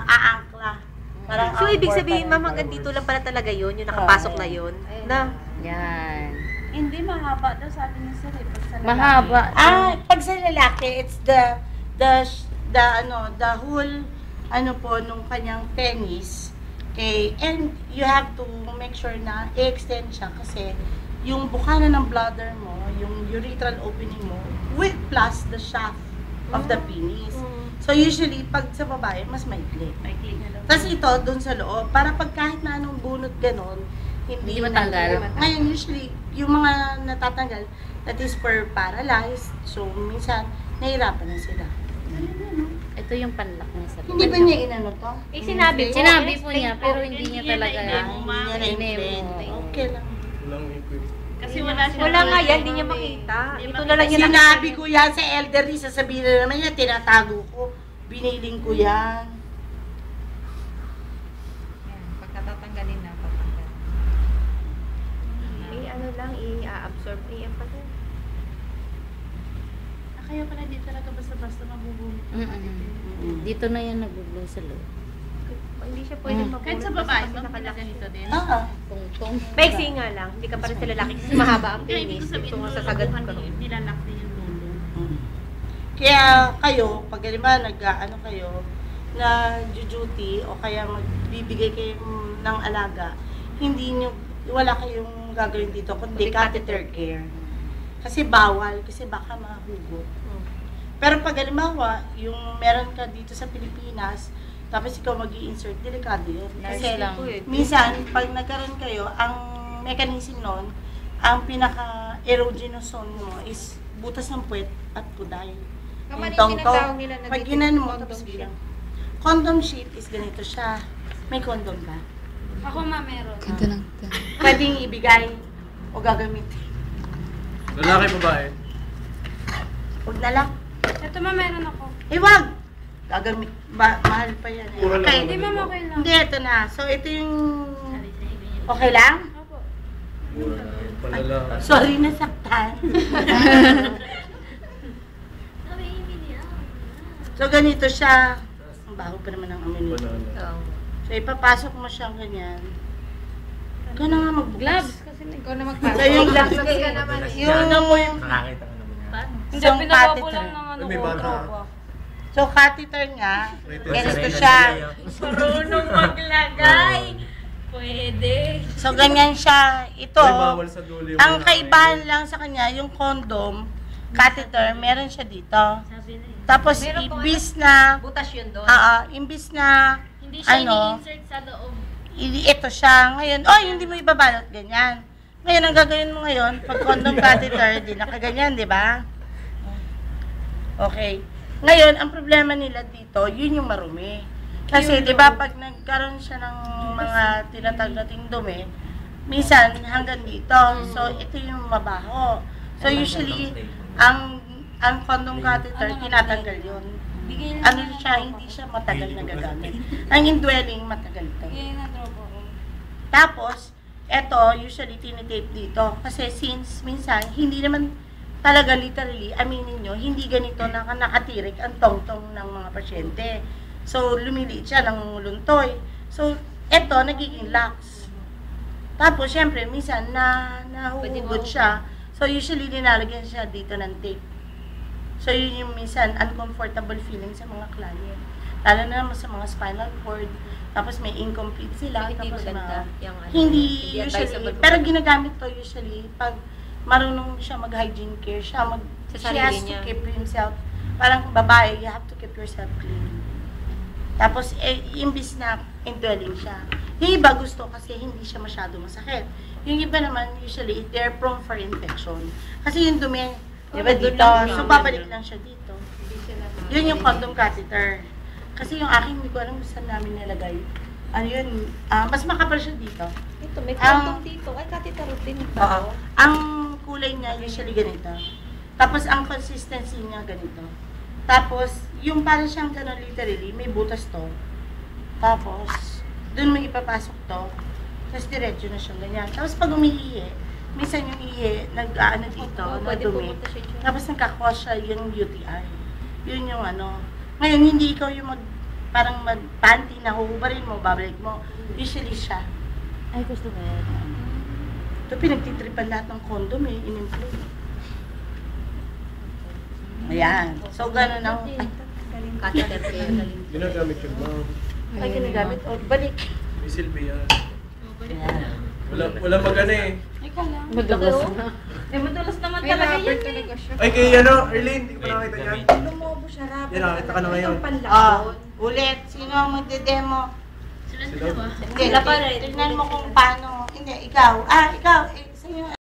aangkla. Parang So, ibig anchor sabihin, pa ma'am, rin. hanggang dito lang pala talaga yun, yung nakapasok na yun. Na, Yan. Hindi, mahaba daw sabi ni Sir eh. Pag sa lalaki. Mahaba. Pag sa lalaki, it's the whole, nung kanyang penis. Okay, and you have to make sure na i-extend siya kasi yung bukana ng bladder mo, yung urethral opening mo, with plus the shaft of the penis. So usually, pag sa babae, mas maikli. Maikli na daw. Tapos ito, dun sa loob, para pag kahit na anong bunot ganon, hindi Hindi matanggal. Ngayon, usually, yung mga natatanggal, that is for paralyzed. So, minsan, nahirapan na sila. Ito yung panlak niya sa Hindi ba niya inano to? sinabi ko. Sinabi po niya, pero hindi niya talaga. Hindi niya na-explain. Inemo. Okay lang. Kasi wala siya. Wala nga yan, hindi niya makita. Ito na lang yung Sinabi ko yan sa elderly, sasabihin na naman niya, tinatago ko. Biniling ko yan. Pagkatatanggalin na, patanggalin. I-absorb niya pa rin. Kaya pala di talaga basta-basta mabubunot. Dito na yan nagbubulong sa loob. Hindi siya pwedeng mabulot. Kahit sa babae, bang ganito din? Tungtong. Maiksi nga lang, hindi ka pa rin sa lalaki kasi mahaba ang Kaya hindi penis. ko sabihin Ito mo nga sasagad ko. nilalak din yung dulo. Kaya kayo, pag nag-ano kayo, na duty o kaya magbibigay kayo ng alaga, wala kayong gagawin dito kundi catheter care. Kasi bawal, kasi baka mahugot. Pero pag halimbawa, yung meron ka dito sa Pilipinas, tapos ikaw mag-i-insert, delikado yun. Kasi lang. minsan, pag nagkaroon kayo, ang mechanism nun, ang pinaka-erogenous zone mo is butas ng puwet at puday. Yung tongtong. Pag ginan mo, tapos bilang. Condom sheet is ganito siya. May condom ba? Ako meron. Ganda lang. Pwedeng ibigay o gagamitin. Lalaki babae. Huwag na lang. Ito meron ako. Wag! Gagamit. Mahal pa yan. Mura lang Okay. naman. Hindi okay lang. Hindi, ito na. So, ito yung... Okay lang? Opo. Mura lang. Panlalaki. Sorry, nasaktan. So, ganito siya. Ang baho pa naman ang amoy nito. Banana. So, ipapasok mo siyang ganyan. Ikaw na nga magbukas. Gloves. Kasi ikaw na magpapasok. So, yung gloves. Yung Nakakita ka naman yan. Hindi, isang pinababo catheter. lang ng May ko. bata. Tropa. So, catheter nga. Ganito siya. Marunong maglagay. Pwede. So, ganyan siya. Ito, Ay, bawal sa dulo yung ang mga- kaibahan lang sa kanya, yung condom, catheter, meron siya dito. Sabi na Tapos, Meron po, imbis na, butas yun doon. imbis na, Hindi siya Ano? ini-insert sa loob. ito siya. Ngayon, hindi mo ibabalot ganyan. Ngayon, ang gagawin mo ngayon, pag condom catheter, di nakaganyan, di ba? Okay. Ngayon, ang problema nila dito, yun yung marumi. Kasi, di ba, pag nagkaroon siya ng mga tinatag nating dumi, minsan hanggang dito. So, ito yung mabaho. So, usually, ang condom catheter, tinatanggal yun. Bigay Ano siya, hindi siya matagal na gagamit. Ang indwelling, matagal to. Bigay na tropa ko. Tapos, eto, usually tinitape dito. Kasi since minsan, hindi naman talaga literally, aminin nyo, hindi ganito na nakatirik ang tongtong ng mga pasyente. So, lumiliit siya ng luntoy. So, eto, nagiging lax. Tapos, syempre, minsan, nahuhugot siya. So, usually, nilalagyan siya dito ng tape. So, yun yung minsan, uncomfortable feeling sa mga client. Lalo na naman sa mga spinal cord. Tapos, may incomplete sila. Hindi Tapos, maganda. Yung ano, hindi advisable usually, po. pero ginagamit to usually pag marunong siya mag-hygiene care siya, Sa she sarili has niya. to keep himself, parang babae, you have to keep yourself clean. Tapos, imbis na indwelling siya. Yung iba gusto kasi hindi siya masyado masakit. Yung iba naman, usually, they're prone for infection. Kasi yung dumi, di ba doon dito, lang siya. so babalik lang siya dito. Yun yung condom catheter. Kasi yung aking, hindi ko alam kung saan namin nilagay. Ano yun, mas makapal siya dito. Ito, may Ang- condom dito. Ay, catheter din. Oo. Ang kulay niya usually ganito. Tapos ang consistency niya ganito. Tapos, yung parang siyang gano'n literally, may butas to. Tapos, dun mo ipapasok to. Tapos diretso na siyang ganyan. Tapos pag umiihi, minsan yung ihi, nag-ano dito, Pwede nadumi. pumunta siya dyan. Tapos nagkakos siya yung UTI. Yun yung ano. Ngayon, hindi ikaw yung parang mag-panty na huhubarin mo, babalik mo. Usually siya. Ay, gusto ko yan. Ito, pinagtitripan lahat ng condom eh, in-employ. Ayan. So, gano'n ang... Catheter ko yun. Ginagamit yun ba? Ay, ginagamit. O, balik. May silbi yan. Ayan. Wala magana eh. Ikaw lang. Madulas na. Eh, madulas naman May talaga rubber yan. talaga siya. Ay, kay Erlene, hindi ko pa nakita yan. Lumobo siya, rubber. Yan, nakita ka na ngayon. Itong panlakon. Ah, ulit. Sino ang magde-demo? Sila ba? Hindi, Sila pa rin. tignan mo kung paano. Hindi, ikaw. Ikaw. Sa'yo